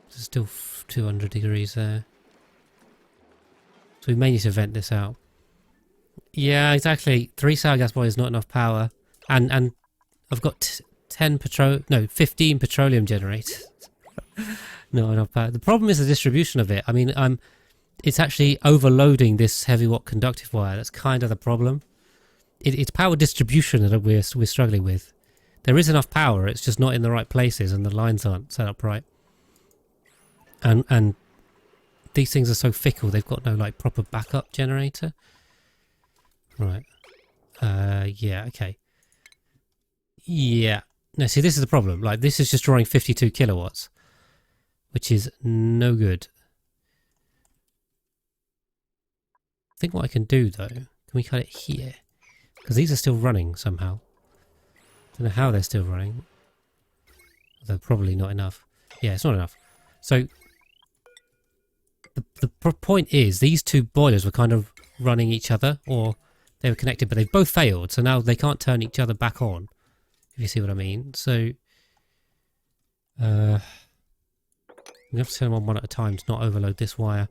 There's still 200 degrees there. So we may need to vent this out. Yeah, exactly. 3 sour gas boilers, not enough power. And I've got 15 petroleum generators. Not enough power. The problem is the distribution of it. I mean, it's actually overloading this heavy watt conductive wire. That's kind of the problem. It's power distribution that we're struggling with. There is enough power, it's just not in the right places and the lines aren't set up right. And these things are so fickle, they've got no like proper backup generator. Right. Yeah, okay. Yeah. No, see, this is the problem. Like, this is just drawing 52 kilowatts, which is no good. I think what I can do, though, can we cut it here? Because these are still running somehow. Don't know how they're still running. They're probably not enough. Yeah, it's not enough. So, the point is, these two boilers were kind of running each other, or they were connected, but they've both failed, so now they can't turn each other back on, if you see what I mean. So, we have to turn them on one at a time to not overload this wire.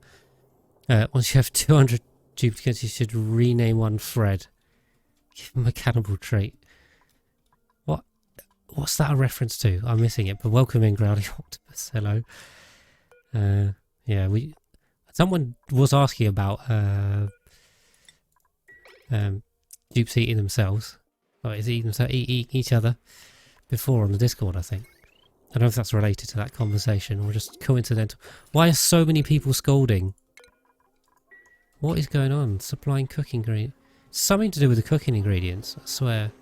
Once you have 200 duplicates, you should rename one Fred. Give him a cannibal trait. What's that a reference to? I'm missing it, but welcome in, Growly Octopus. Hello. Yeah, someone was asking about dupes eating themselves. Or is eating themselves, eat each other before on the Discord, I think. I don't know if that's related to that conversation or just coincidental. Why are so many people scolding? What is going on? Supplying cooking ingredients. Something to do with the cooking ingredients, I swear.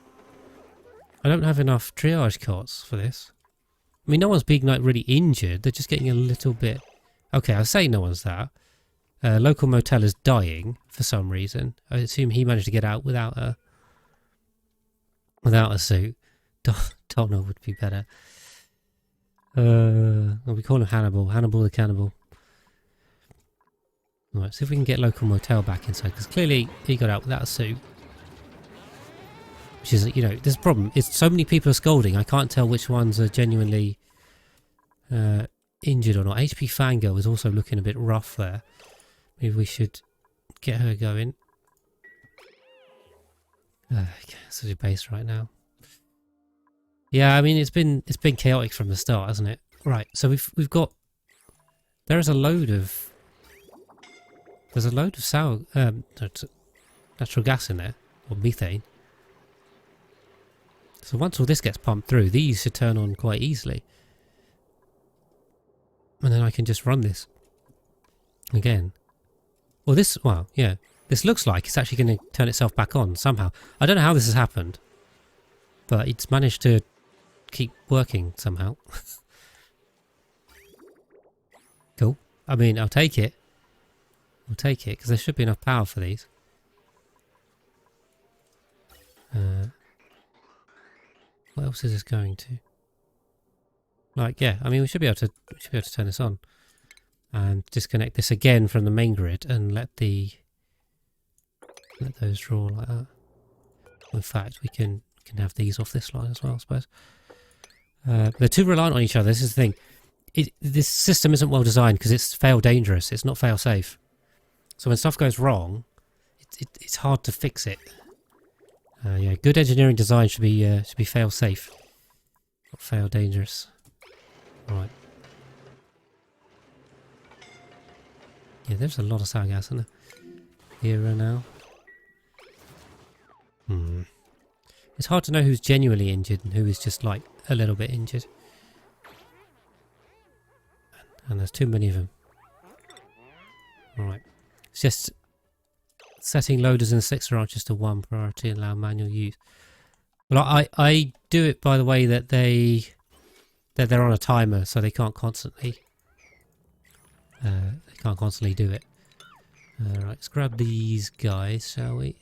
I don't have enough triage cots for this. I mean, no one's being like really injured. They're just getting a little bit... Okay, I'll say no one's that. Local motel is dying for some reason. I assume he managed to get out without a suit. Donald would be better. We call him Hannibal. Hannibal the cannibal. Right, see if we can get local motel back inside, because clearly he got out without a suit. Which is, you know, this problem is so many people are scolding, I can't tell which ones are genuinely injured or not. HP Fangirl is also looking a bit rough there. Maybe we should get her going. Such a base right now. Yeah, I mean it's been chaotic from the start, hasn't it? Right, so we've got there's a load of sour natural gas in there, or methane. So once all this gets pumped through, these should turn on quite easily. And then I can just run this again. Well, yeah. This looks like it's actually going to turn itself back on somehow. I don't know how this has happened, but it's managed to keep working somehow. Cool. I mean, I'll take it. I'll take it, because there should be enough power for these. What else is this going to? Like, yeah, I mean, we should be able to turn this on and disconnect this again from the main grid and let those draw like that. In fact, we can have these off this line as well, I suppose. They're too reliant on each other. This is the thing. This system isn't well designed because it's fail dangerous. It's not fail safe. So when stuff goes wrong, it's hard to fix it. Yeah, good engineering design should be fail safe, not fail dangerous. Right. Yeah, there's a lot of sour gas in there. Here now. It's hard to know who's genuinely injured and who is just like a little bit injured. And there's too many of them. Alright. It's just setting loaders and six branches to 1 priority and allow manual use. Well, I do it by the way that they're on a timer, so they can't constantly do it. Right, let's grab these guys, shall we?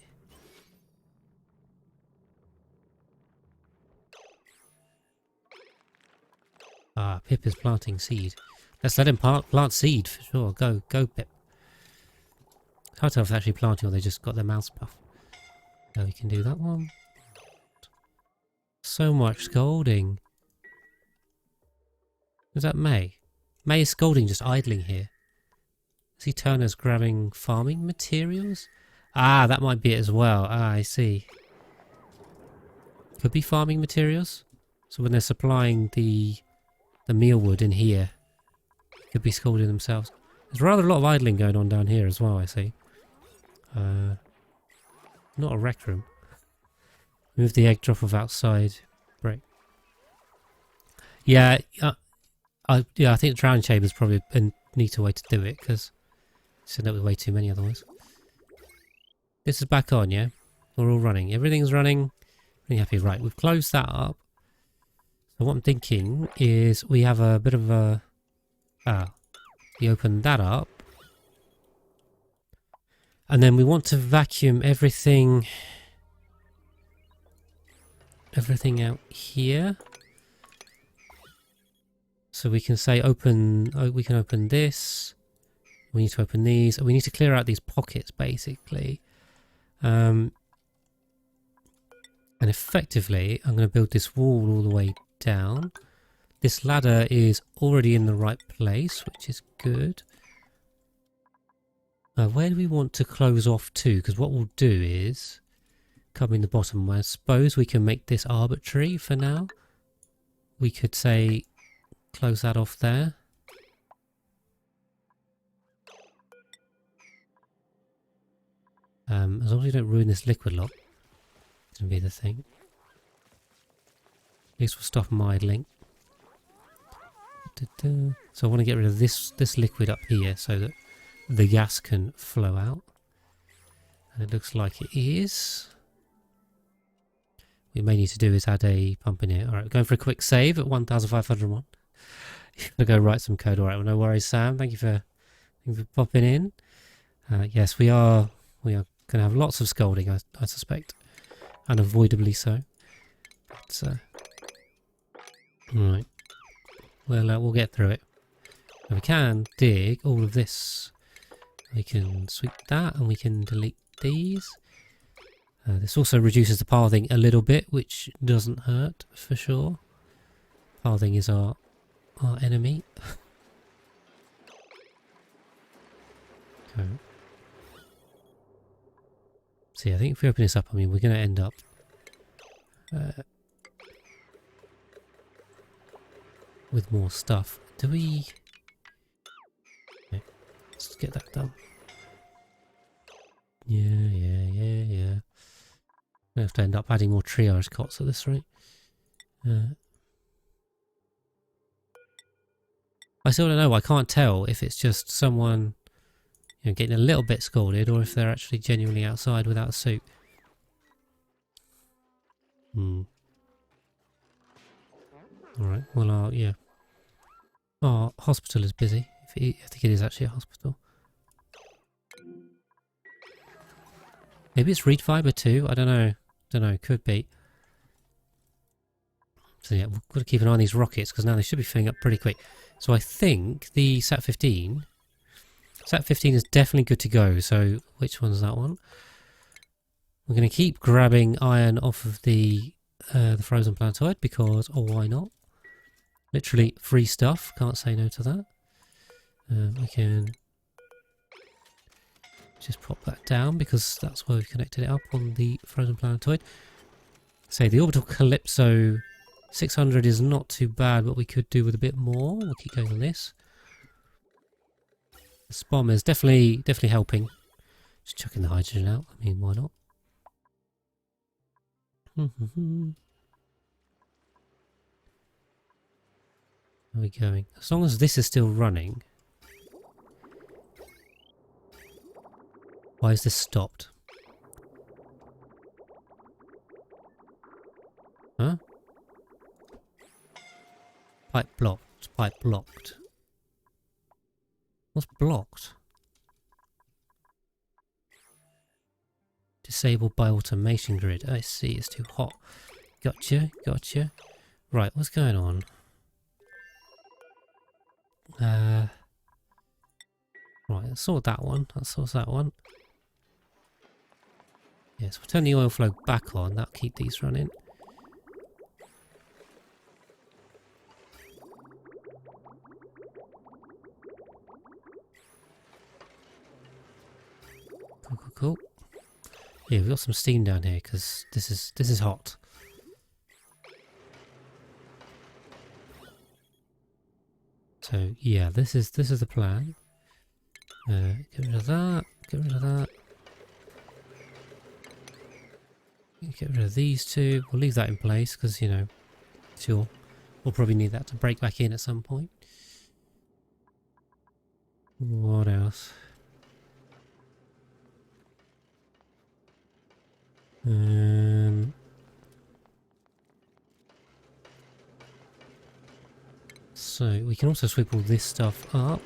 Ah, Pip is planting seed. Let's let him plant seed for sure. Go, Pip. It's hard to tell if they're actually planting or they just got their mouths puffed. So we can do that one. So much scolding. Is that May? May is scolding, just idling here. See Turner's grabbing farming materials? Ah, that might be it as well. Ah, I see. Could be farming materials. So when they're supplying the mealwood in here, could be scolding themselves. There's rather a lot of idling going on down here as well, I see. Not a rec room. Move the egg drop of outside break. Yeah, I think the drowning chamber is probably a neater way to do it, because it's end up with way too many otherwise. This is back on, yeah? We're all running. Everything's running. Pretty happy. Right, we've closed that up. So what I'm thinking is we have a bit of a... we open that up. And then we want to vacuum everything out here. So we can say open, we can open this. We need to open these. We need to clear out these pockets basically. And effectively, I'm going to build this wall all the way down. This ladder is already in the right place, which is good. Where do we want to close off to? Because what we'll do is come in the bottom. I suppose we can make this arbitrary for now. We could say close that off there. As long as we don't ruin this liquid lock, it's going to be the thing. At least we'll stop them idling. So I want to get rid of this liquid up here so that the gas can flow out. And it looks like it is. What we may need to do is add a pump in here. Alright, we're going for a quick save at 1501. I'll go write some code. Alright, well, no worries, Sam. Thank you for popping in. Yes, we are going to have lots of scolding, I suspect. Unavoidably so. But, right. Well, we'll get through it. And we can dig all of this. We can sweep that and we can delete these. This also reduces the pathing a little bit, which doesn't hurt for sure. Pathing is our enemy. Okay. See, I think if we open this up, I mean, we're going to end up with more stuff. Do we... Okay, let's get that done. Yeah. We have to end up adding more triage cots at this rate. I still don't know. I can't tell if it's just someone, you know, getting a little bit scolded, or if they're actually genuinely outside without a suit. Alright, well, yeah. Our hospital is busy. I think it is actually a hospital. Maybe it's reed fiber too. I don't know. Could be. So yeah, we've got to keep an eye on these rockets because now they should be filling up pretty quick. So I think the Sat-15 is definitely good to go. So which one's that one? We're going to keep grabbing iron off of the frozen planetoid because, oh, why not? Literally free stuff. Can't say no to that. We can just pop that down because that's where we've connected it up on the frozen planetoid. Say the orbital Calypso 600 is not too bad, but we could do with a bit more. We'll keep going on this. The SPOM is definitely helping. Just chucking the hydrogen out. I mean, why not? Where are we going? As long as this is still running. Why is this stopped? Huh? Pipe blocked. Pipe blocked. What's blocked? Disabled by automation grid. I see, it's too hot. Gotcha, gotcha. Right, what's going on? Right, let's sort that one. Let's sort that one. Yes, we'll turn the oil flow back on. That'll keep these running. Cool, cool, cool. Yeah, we've got some steam down here because this is hot. So yeah, this is the plan. Get rid of that. Get rid of that. Get rid of these two. We'll leave that in place because, you know, sure, we'll probably need that to break back in at some point. What else? So we can also sweep all this stuff up,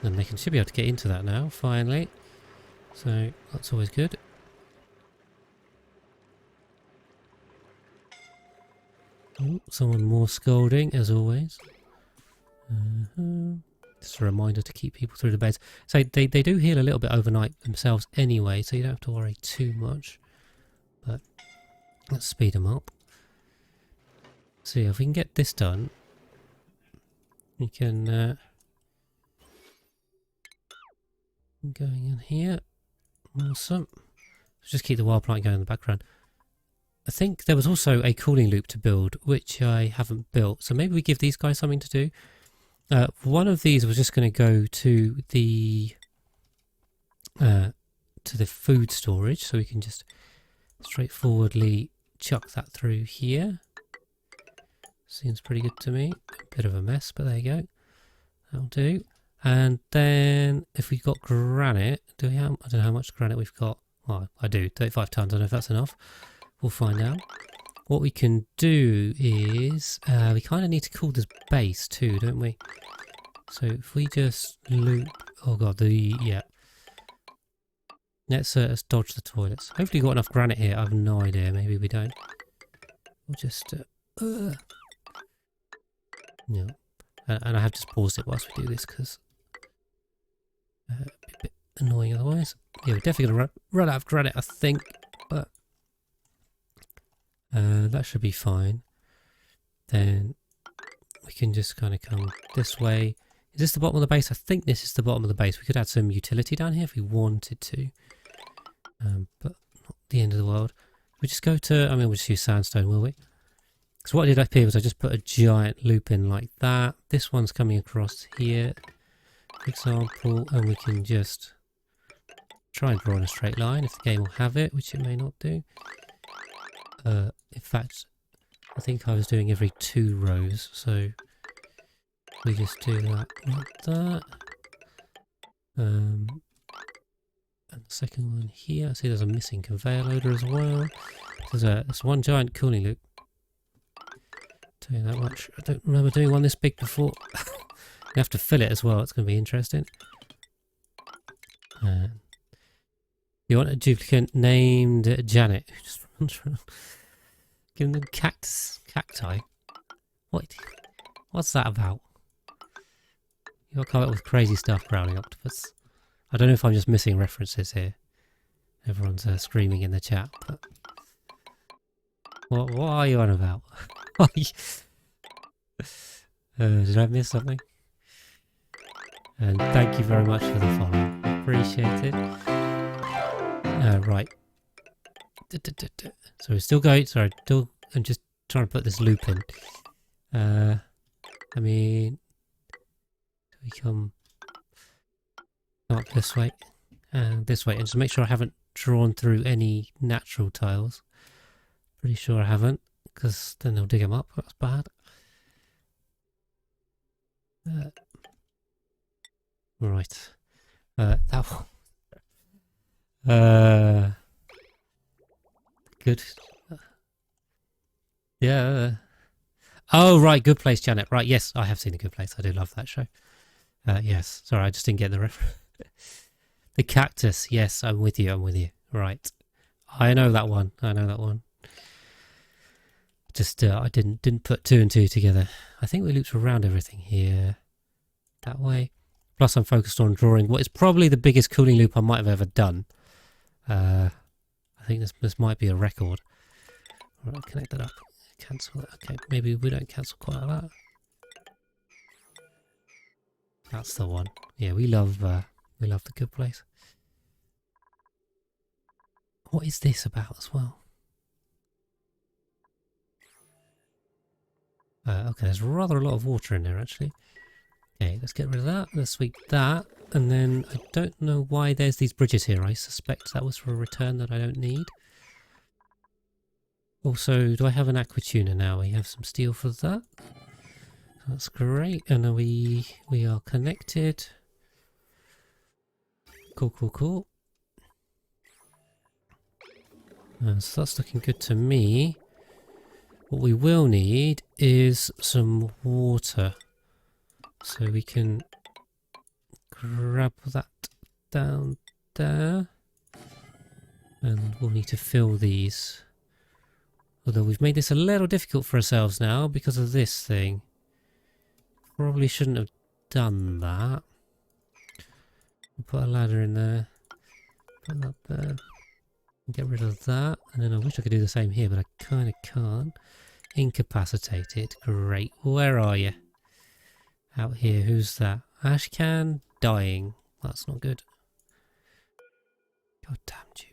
and they should be able to get into that now, finally. So that's always good. Oh, someone more scolding, as always. Just a reminder to keep people through the beds. So they do heal a little bit overnight themselves anyway, so you don't have to worry too much. But let's speed them up. So yeah, if we can get this done, we can going in here. Awesome. Just keep the wild plant going in the background. I think there was also a cooling loop to build, which I haven't built. So maybe we give these guys something to do. One of these was just going to go to the food storage, so we can just straightforwardly chuck that through here. Seems pretty good to me. A bit of a mess, but there you go. That'll do. And then if we've got granite, do we have? I don't know how much granite we've got. Well, I do. 35 tons. I don't know if that's enough. We'll find out. What we can do is we kind of need to cool this base too, don't we? So if we just loop, oh god, yeah. Let's dodge the toilets. Hopefully we've got enough granite here. I have no idea. Maybe we don't. We'll just yeah. And I have just paused it whilst we do this because a bit annoying otherwise. Yeah, we're definitely gonna run out of granite, I think, but that should be fine. Then we can just kind of come this way. Is this the bottom of the base? I think this is the bottom of the base. We could add some utility down here if we wanted to. But not the end of the world. We just go to, I mean, we'll just use sandstone, will we? Because what I did up here was I just put a giant loop in like that. This one's coming across here, for example, and we can just try and draw in a straight line if the game will have it, which it may not do. In fact, I think I was doing every 2 rows, so we just do that like that. And the second one here, I see there's a missing conveyor loader as well. There's one giant cooling loop. Tell you that much. I don't remember doing one this big before. You have to fill it as well, it's going to be interesting. You want a duplicate named Janet who just runs around. Give them cacti. What's that about? You'll come up with crazy stuff, Growling Octopus. I don't know if I'm just missing references here. Everyone's screaming in the chat. But what are you on about? Did I miss something? And thank you very much for the follow. Appreciate it. Right. So we're still going. Sorry, I'm just trying to put this loop in. I mean, we come up this way and this way, and just make sure I haven't drawn through any natural tiles. Pretty sure I haven't, because then they'll dig them up. That's bad. Right. That one. Good. Yeah. Oh, right. Good Place, Janet. Right. Yes, I have seen The Good Place. I do love that show. Yes. Sorry, I just didn't get the reference. The cactus. Yes, I'm with you. I'm with you. Right. I know that one. I know that one. Just I didn't put two and two together. I think we looped around everything here. That way. Plus, I'm focused on drawing what is probably the biggest cooling loop I might have ever done. I think this might be a record. All right, connect that up. Cancel it. Okay, maybe we don't cancel quite like that. That's the one. Yeah, we love The Good Place. What is this about as well? Okay, there's rather a lot of water in there actually. Okay, let's get rid of that. Let's sweep that. And then I don't know why there's these bridges here. I suspect that was for a return that I don't need. Also, do I have an aqua tuner now? We have some steel for that. That's great. And we are connected. Cool, cool, cool. So that's looking good to me. What we will need is some water. So we can grab that down there. And we'll need to fill these. Although we've made this a little difficult for ourselves now because of this thing. Probably shouldn't have done that. We'll put a ladder in there. Put that there. Get rid of that. And then I wish I could do the same here, but I kind of can't. Incapacitate it. Great. Where are you? Out here. Who's that? Ashcan dying. That's not good. God damn you.